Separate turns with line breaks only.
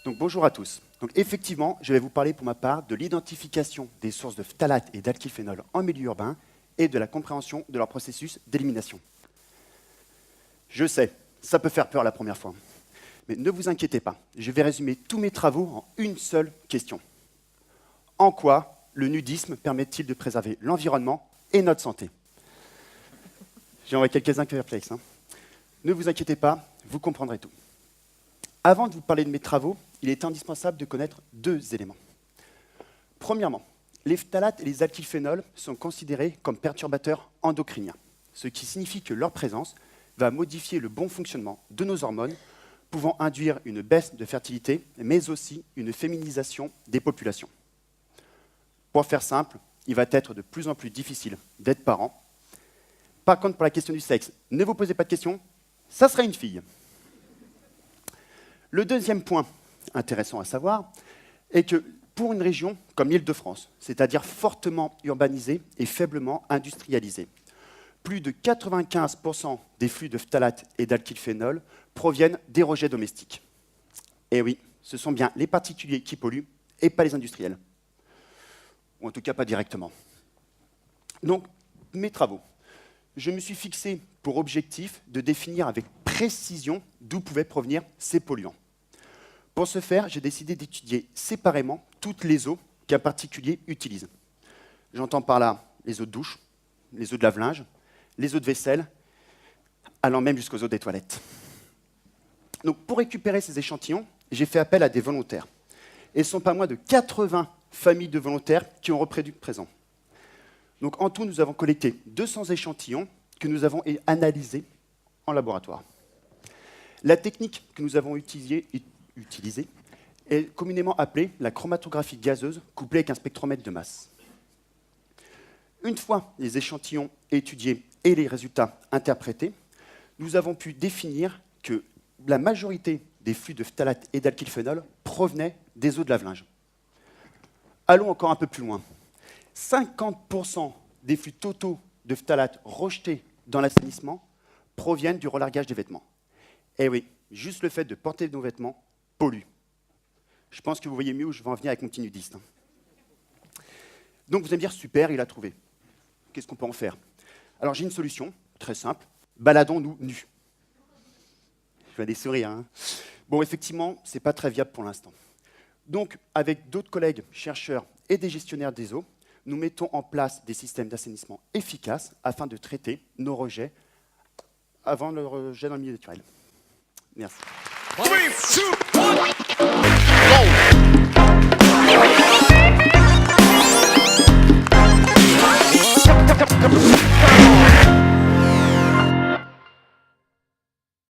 Donc bonjour à tous. Donc effectivement, je vais vous parler pour ma part de l'identification des sources de phtalates et d'alkylphénol en milieu urbain et de la compréhension de leur processus d'élimination. Je sais, ça peut faire peur la première fois. Mais ne vous inquiétez pas, je vais résumer tous mes travaux en une seule question. En quoi le nudisme permet-il de préserver l'environnement et notre santé? J'en vois quelques-uns perplexes. Ne vous inquiétez pas, vous comprendrez tout. Avant de vous parler de mes travaux, il est indispensable de connaître deux éléments. Premièrement, les phtalates et les alkylphénols sont considérés comme perturbateurs endocriniens, ce qui signifie que leur présence va modifier le bon fonctionnement de nos hormones, pouvant induire une baisse de fertilité, mais aussi une féminisation des populations. Pour faire simple, il va être de plus en plus difficile d'être parent. Par contre, pour la question du sexe, ne vous posez pas de questions, ça sera une fille. Le deuxième point intéressant à savoir est que pour une région comme l'Île-de-France, c'est-à-dire fortement urbanisée et faiblement industrialisée, plus de 95% des flux de phtalates et d'alkylphénol proviennent des rejets domestiques. Et oui, ce sont bien les particuliers qui polluent et pas les industriels. Ou en tout cas pas directement. Donc, mes travaux. Je me suis fixé pour objectif de définir avec précision d'où pouvaient provenir ces polluants. Pour ce faire, j'ai décidé d'étudier séparément toutes les eaux qu'un particulier utilise. J'entends par là les eaux de douche, les eaux de lave-linge, les eaux de vaisselle, allant même jusqu'aux eaux des toilettes. Donc, pour récupérer ces échantillons, j'ai fait appel à des volontaires. Et ce ne sont pas moins de 80 familles de volontaires qui ont reproduit présent. Donc, en tout, nous avons collecté 200 échantillons que nous avons analysés en laboratoire. La technique que nous avons utilisée est communément appelée la chromatographie gazeuse couplée avec un spectromètre de masse. Une fois les échantillons étudiés et les résultats interprétés, nous avons pu définir que la majorité des flux de phtalates et d'alkylphénol provenaient des eaux de lave-linge. Allons encore un peu plus loin. 50% des flux totaux de phtalates rejetés dans l'assainissement proviennent du relargage des vêtements. Eh oui, juste le fait de porter nos vêtements pollue. Je pense que vous voyez mieux où je veux en venir avec mon petit nudiste. Donc vous allez me dire, super, il a trouvé. Qu'est-ce qu'on peut en faire? Alors j'ai une solution, très simple, baladons-nous nus. Je vois des sourires. Bon, effectivement, ce n'est pas très viable pour l'instant. Donc, avec d'autres collègues chercheurs et des gestionnaires des eaux, nous mettons en place des systèmes d'assainissement efficaces afin de traiter nos rejets avant le rejet dans le milieu naturel. Merci.
3, 2, 1, go!